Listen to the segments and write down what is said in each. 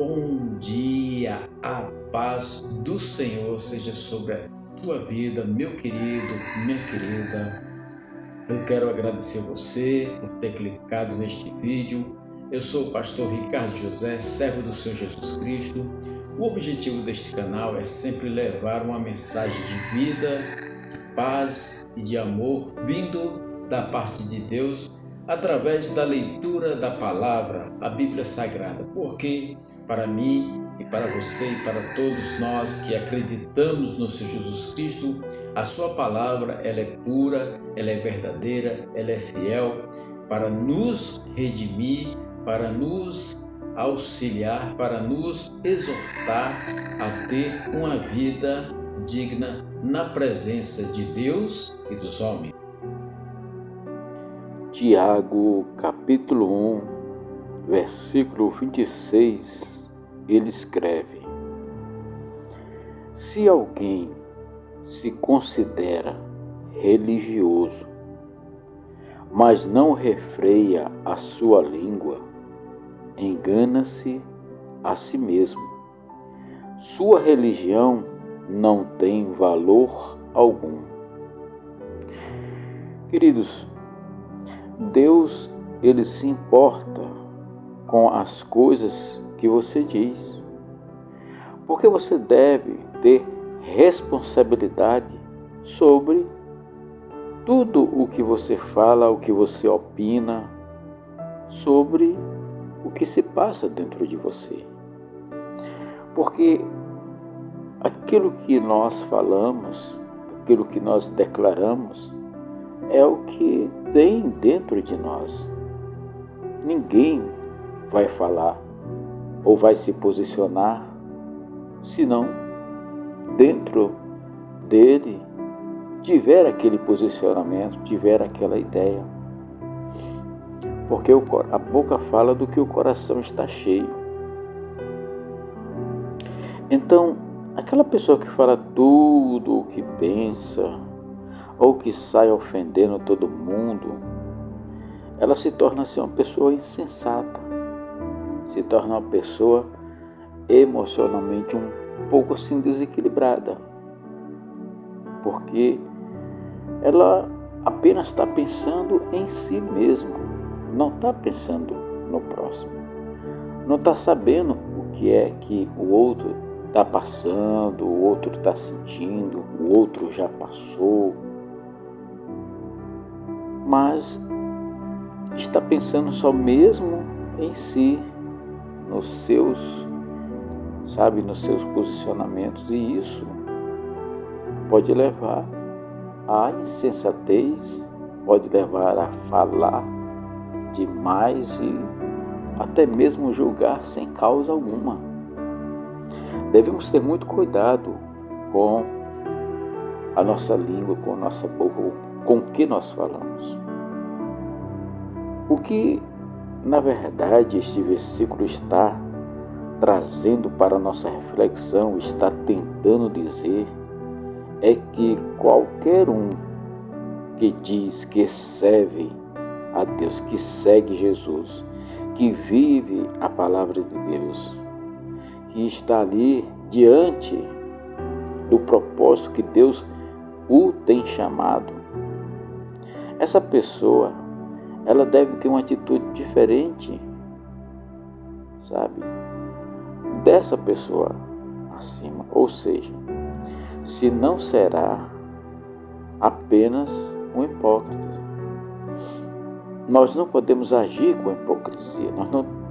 bom dia, a paz do Senhor seja sobre a tua vida, meu querido, minha querida. Eu quero agradecer a você por ter clicado neste vídeo. Eu sou o pastor Ricardo José, servo do Senhor Jesus Cristo. O objetivo deste canal é sempre levar uma mensagem de vida, de paz e de amor vindo da parte de Deus através da leitura da palavra, a Bíblia Sagrada. Porque para mim e para você e para todos nós que acreditamos no Senhor Jesus Cristo, a sua palavra ela é pura, ela é verdadeira, ela é fiel para nos redimir, para nos auxiliar, para nos exortar a ter uma vida digna na presença de Deus e dos homens. Tiago, capítulo 1, versículo 26, ele escreve: Se alguém se considera religioso, mas não refreia a sua língua, engana-se a si mesmo. Sua religião não tem valor algum. Queridos, Deus, ele se importa com as coisas que você diz, porque você deve ter responsabilidade sobre tudo o que você fala, o que você opina, sobre o que se passa dentro de você. Porque aquilo que nós falamos, aquilo que nós declaramos, é o que tem dentro de nós. Ninguém vai falar ou vai se posicionar se não dentro dele tiver aquele posicionamento, tiver aquela ideia. Porque a boca fala do que o coração está cheio. Então, aquela pessoa que fala tudo o que pensa, ou que sai ofendendo todo mundo, ela se torna assim uma pessoa insensata, se torna uma pessoa emocionalmente um pouco assim desequilibrada, porque ela apenas está pensando em si mesma, não está pensando no próximo, não está sabendo o que é que o outro está passando, o outro está sentindo, o outro já passou, mas está pensando só mesmo em si, nos seus posicionamentos, e isso pode levar à insensatez, pode levar a falar demais e até mesmo julgar sem causa alguma. Devemos ter muito cuidado com a nossa língua, com a nossa boca, com o que nós falamos. O que, na verdade, este versículo está trazendo para a nossa reflexão, está tentando dizer, é que qualquer um que diz que serve a Deus, que segue Jesus, que vive a palavra de Deus, que está ali diante do propósito que Deus o tem chamado, essa pessoa, ela deve ter uma atitude diferente, sabe, dessa pessoa acima. Ou seja, se não será apenas um hipócrita. Nós não podemos agir com hipocrisia.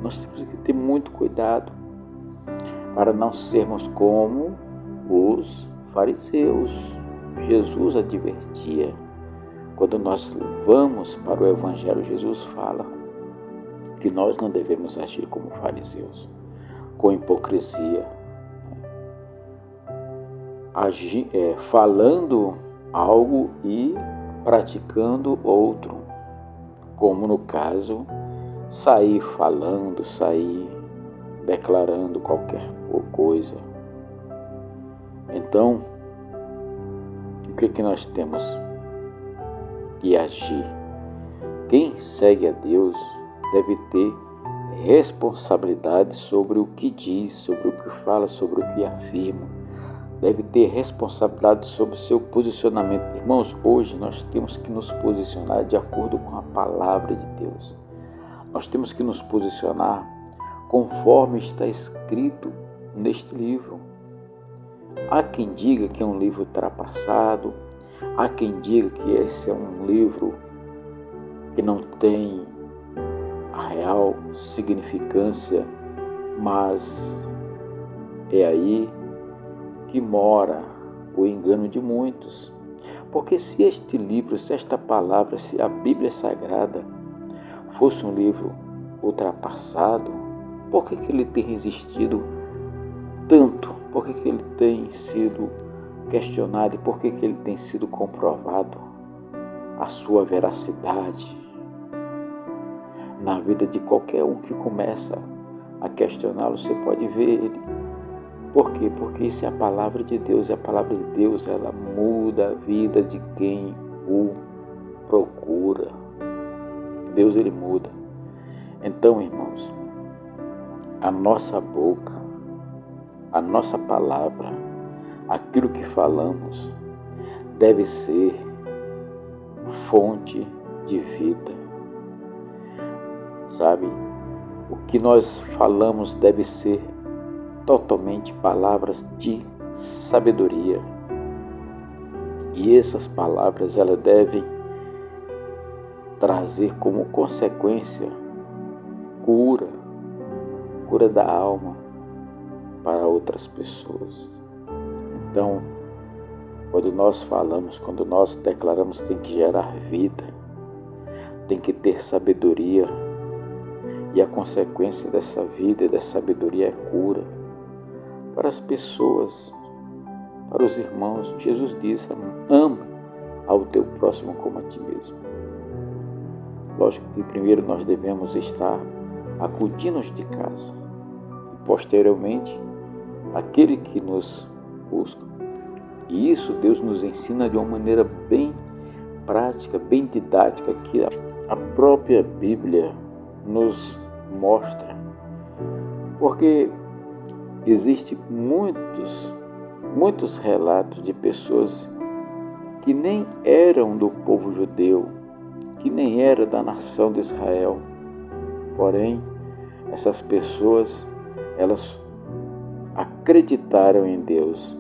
Nós temos que ter muito cuidado para não sermos como os fariseus. Jesus advertia. Quando nós vamos para o Evangelho, Jesus fala que nós não devemos agir como fariseus, com hipocrisia, falando algo e praticando outro, como no caso, sair falando, sair declarando qualquer coisa. Então, o que nós temos que agir? Quem segue a Deus deve ter responsabilidade sobre o que diz, sobre o que fala, sobre o que afirma. Deve ter responsabilidade sobre o seu posicionamento. Irmãos, hoje nós temos que nos posicionar de acordo com a palavra de Deus. Nós temos que nos posicionar conforme está escrito neste livro. Há quem diga que é um livro ultrapassado, há quem diga que esse é um livro que não tem a real significância, mas é aí que mora o engano de muitos. Porque se este livro, se esta palavra, se a Bíblia Sagrada fosse um livro ultrapassado, por que ele tem resistido tanto? Por que ele tem sido questionado? E por que ele tem sido comprovado a sua veracidade na vida de qualquer um que começa a questioná-lo? Você pode ver ele. Por quê? Porque isso é a palavra de Deus. E a palavra de Deus, ela muda a vida de quem o procura. Deus, ele muda. Então, irmãos, a nossa boca, a nossa palavra, aquilo que falamos, deve ser fonte de vida. Sabe? O que nós falamos deve ser totalmente palavras de sabedoria. E essas palavras, elas devem trazer como consequência cura da alma para outras pessoas. Então, quando nós falamos, quando nós declaramos, tem que gerar vida, tem que ter sabedoria, e a consequência dessa vida e dessa sabedoria é cura para as pessoas, para os irmãos. Jesus disse: ama ao teu próximo como a ti mesmo. Lógico que primeiro nós devemos estar acudindo-nos de casa, e posteriormente aquele que nos busca. E isso Deus nos ensina de uma maneira bem prática, bem didática, que a própria Bíblia nos mostra. Porque existem muitos relatos de pessoas que nem eram do povo judeu, que nem eram da nação de Israel. Porém, essas pessoas, elas acreditaram em Deus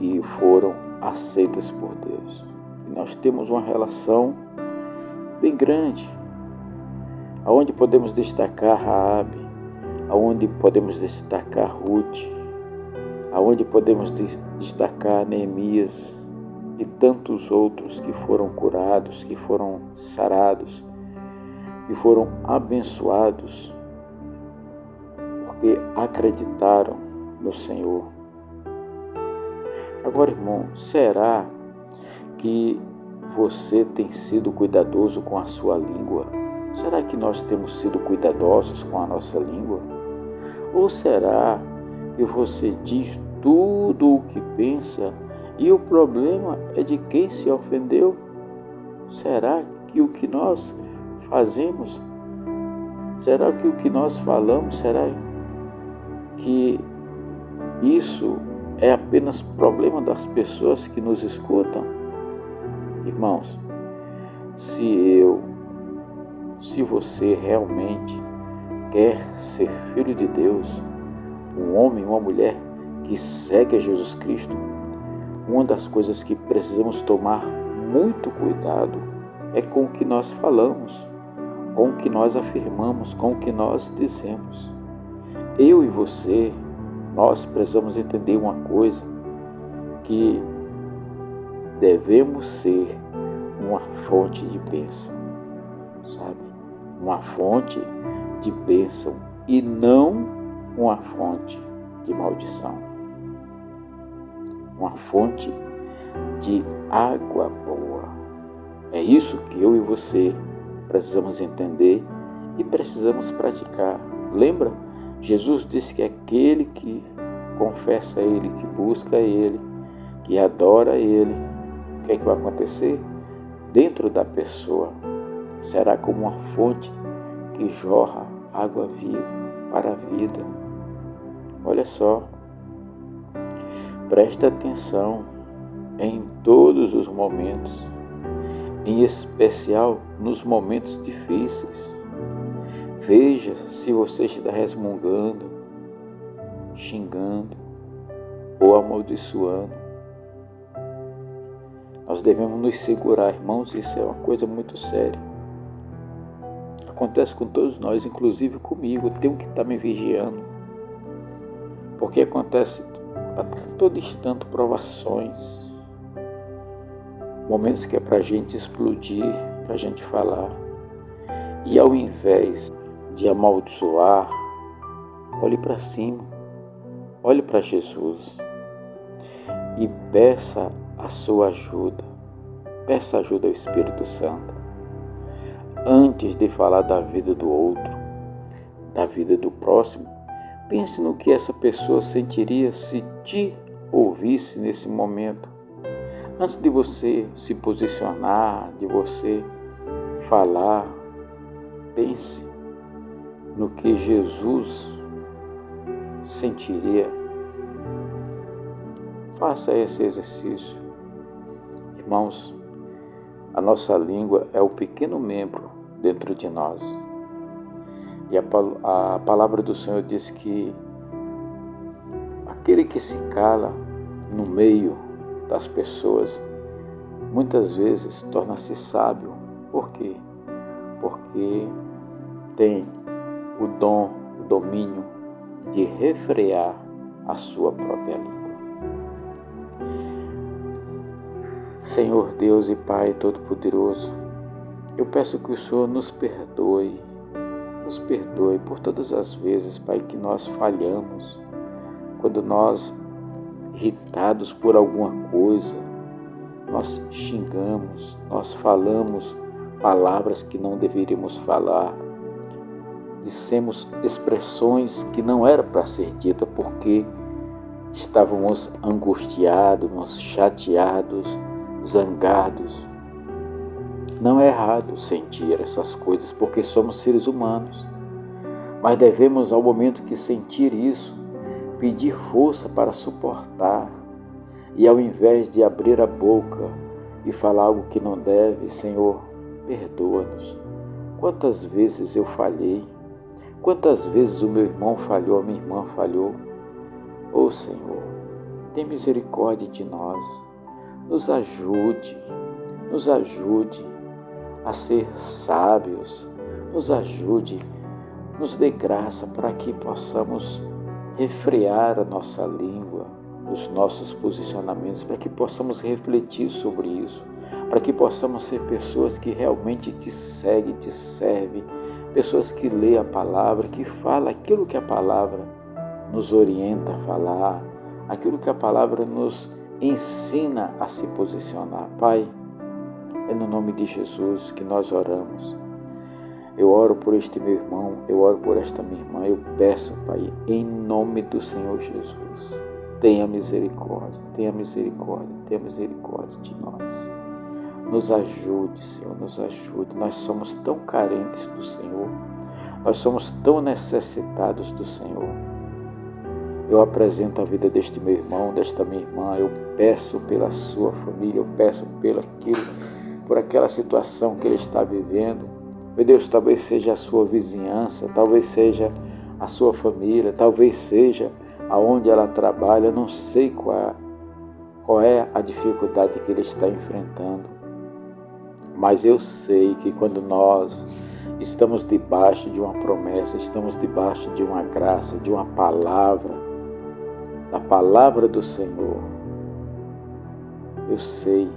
e foram aceitas por Deus. E nós temos uma relação bem grande, aonde podemos destacar Raabe, aonde podemos destacar Ruth, aonde podemos destacar Neemias e tantos outros que foram curados, que foram sarados, que foram abençoados, porque acreditaram no Senhor. Agora, irmão, será que você tem sido cuidadoso com a sua língua? Será que nós temos sido cuidadosos com a nossa língua? Ou será que você diz tudo o que pensa e o problema é de quem se ofendeu? Será que o que nós fazemos, será que o que nós falamos, será que isso é apenas problema das pessoas que nos escutam? Irmãos, se você realmente quer ser filho de Deus, um homem, uma mulher que segue a Jesus Cristo, uma das coisas que precisamos tomar muito cuidado é com o que nós falamos, com o que nós afirmamos, com o que nós dizemos. Eu e você, nós precisamos entender uma coisa, que devemos ser uma fonte de bênção, sabe? Uma fonte de bênção e não uma fonte de maldição. Uma fonte de água boa. É isso que eu e você precisamos entender e precisamos praticar. Lembra? Jesus disse que aquele que confessa a Ele, que busca a Ele, que adora a Ele, o que é que vai acontecer? Dentro da pessoa será como uma fonte que jorra água viva. para a vida. Olha só, presta atenção em todos os momentos, em especial nos momentos difíceis. Veja se você está resmungando, xingando ou amaldiçoando. Nós devemos nos segurar, irmãos, isso é uma coisa muito séria. Acontece com todos nós, inclusive comigo. Eu tenho que estar me vigiando, porque acontece a todo instante provações, momentos que é para a gente explodir, para a gente falar. E ao invés de amaldiçoar, olhe para cima, olhe para Jesus e peça a sua ajuda, peça ajuda ao Espírito Santo. Antes de falar da vida do outro, da vida do próximo, pense no que essa pessoa sentiria se te ouvisse nesse momento. Antes de você se posicionar, de você falar, pense no que Jesus sentiria. Faça esse exercício. Irmãos, a nossa língua é o pequeno membro dentro de nós. E a palavra do Senhor diz que aquele que se cala no meio das pessoas, muitas vezes torna-se sábio. Por quê? Porque tem o dom, o domínio de refrear a sua própria língua. Senhor Deus e Pai Todo-Poderoso, eu peço que o Senhor nos perdoe por todas as vezes, Pai, que nós falhamos, quando nós, irritados por alguma coisa, nós xingamos, nós falamos palavras que não deveríamos falar, dissemos expressões que não era para ser dita porque estávamos angustiados, chateados, zangados. Não é errado sentir essas coisas porque somos seres humanos, mas devemos, ao momento que sentir isso, pedir força para suportar e, ao invés de abrir a boca e falar algo que não deve, Senhor, perdoa-nos. Quantas vezes eu falhei, quantas vezes o meu irmão falhou, a minha irmã falhou. Ô Senhor, tem misericórdia de nós, nos ajude a ser sábios, nos ajude, nos dê graça para que possamos refrear a nossa língua, os nossos posicionamentos, para que possamos refletir sobre isso, para que possamos ser pessoas que realmente te seguem, te servem, pessoas que lêem a palavra, que falam aquilo que a palavra nos orienta a falar, aquilo que a palavra nos ensina a se posicionar. Pai, é no nome de Jesus que nós oramos. Eu oro por este meu irmão, eu oro por esta minha irmã, eu peço, Pai, em nome do Senhor Jesus, tenha misericórdia de nós. Nos ajude, Senhor, nos ajude. Nós somos tão carentes do Senhor, nós somos tão necessitados do Senhor. Eu apresento a vida deste meu irmão, desta minha irmã, eu peço pela sua família, eu peço por aquela situação que ele está vivendo. Meu Deus, talvez seja a sua vizinhança, talvez seja a sua família, talvez seja aonde ela trabalha, eu não sei qual é a dificuldade que ele está enfrentando, mas eu sei que quando nós estamos debaixo de uma promessa, estamos debaixo de uma graça, de uma palavra, da palavra do Senhor, eu sei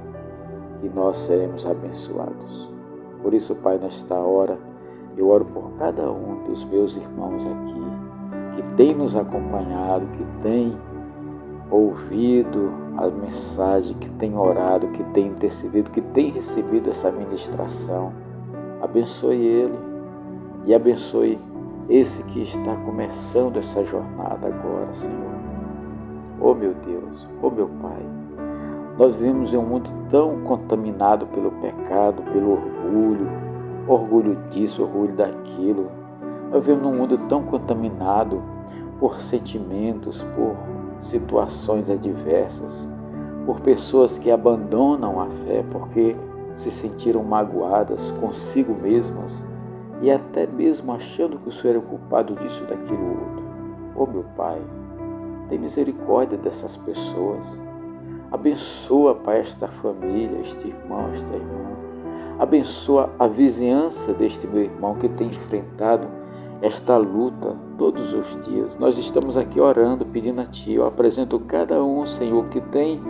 que nós seremos abençoados. Por isso, Pai, nesta hora, eu oro por cada um dos meus irmãos aqui, que tem nos acompanhado, que tem ouvido a mensagem, que tem orado, que tem intercedido, que tem recebido essa ministração. Abençoe ele e abençoe esse que está começando essa jornada agora, Senhor. Oh meu Deus, oh meu Pai, nós vivemos em um mundo tão contaminado pelo pecado, pelo orgulho disso, orgulho daquilo. Nós vivemos num mundo tão contaminado por sentimentos, por situações adversas, por pessoas que abandonam a fé porque se sentiram magoadas consigo mesmas e até mesmo achando que o Senhor é o culpado disso e daquilo outro. Oh meu Pai, tem misericórdia dessas pessoas. Abençoa, Pai, esta família, este irmão, esta irmã. Abençoa a vizinhança deste meu irmão que tem enfrentado esta luta todos os dias. Nós estamos aqui orando, pedindo a Ti. Eu apresento cada um, Senhor, que tem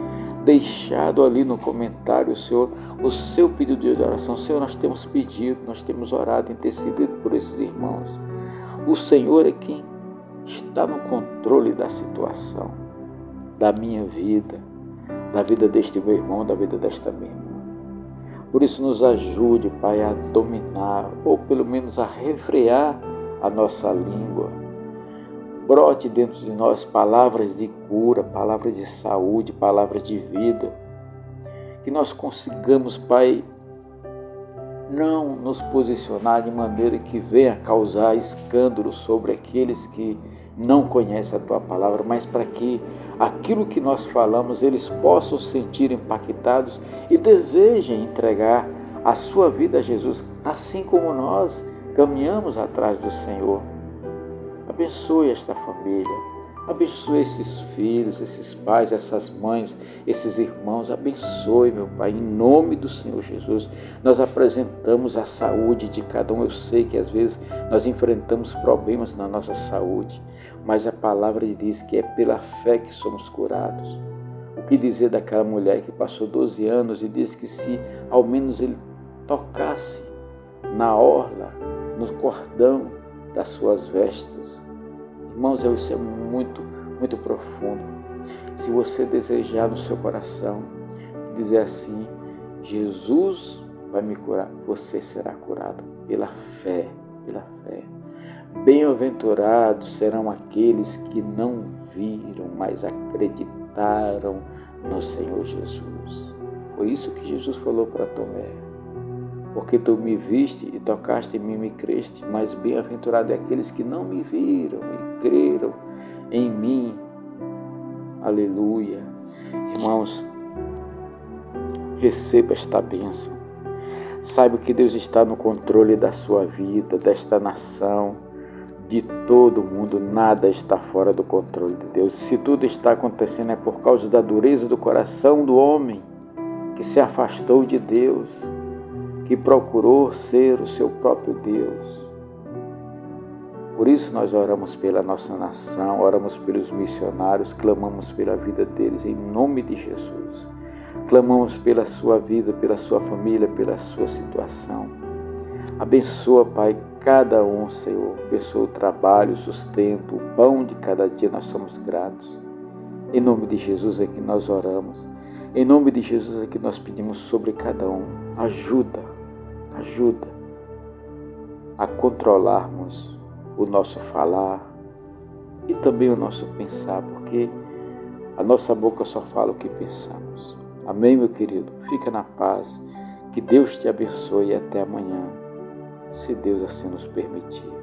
deixado ali no comentário, Senhor, o seu pedido de oração. Senhor, nós temos pedido, nós temos orado, intercedido por esses irmãos. O Senhor é quem está no controle da situação, da minha vida, da vida deste meu irmão, da vida desta minha irmã. Por isso nos ajude, Pai, a dominar, ou pelo menos a refrear a nossa língua. Brote dentro de nós palavras de cura, palavras de saúde, palavras de vida. Que nós consigamos, Pai, não nos posicionar de maneira que venha causar escândalo sobre aqueles que não conhecem a Tua palavra, mas para que aquilo que nós falamos, eles possam se sentir impactados e desejem entregar a sua vida a Jesus, assim como nós caminhamos atrás do Senhor. Abençoe esta família, abençoe esses filhos, esses pais, essas mães, esses irmãos. Abençoe, meu Pai, em nome do Senhor Jesus. Nós apresentamos a saúde de cada um. Eu sei que às vezes nós enfrentamos problemas na nossa saúde, mas a palavra diz que é pela fé que somos curados. O que dizer daquela mulher que passou 12 anos e disse que se ao menos ele tocasse na orla, no cordão das suas vestes. Irmãos, isso é muito, muito profundo. Se você desejar no seu coração, dizer assim: Jesus vai me curar, você será curado pela fé, pela fé. Bem-aventurados serão aqueles que não viram, mas acreditaram no Senhor Jesus. Foi isso que Jesus falou para Tomé. Porque tu me viste e tocaste em mim e me creste, mas bem-aventurado é aqueles que não me viram e creram em mim. Aleluia. Irmãos, receba esta bênção. Saiba que Deus está no controle da sua vida, desta nação, de todo mundo. Nada está fora do controle de Deus. Se tudo está acontecendo é por causa da dureza do coração do homem que se afastou de Deus, que procurou ser o seu próprio Deus. Por isso nós oramos pela nossa nação, oramos pelos missionários, clamamos pela vida deles em nome de Jesus. Clamamos pela sua vida, pela sua família, pela sua situação. Abençoa, Pai, cada um, Senhor. Abençoa o trabalho, o sustento, o pão de cada dia, nós somos gratos. Em nome de Jesus é que nós oramos. Em nome de Jesus é que nós pedimos sobre cada um. Ajuda a controlarmos o nosso falar e também o nosso pensar, porque a nossa boca só fala o que pensamos. Amém, meu querido? Fica na paz. Que Deus te abençoe e até amanhã, se Deus assim nos permitir.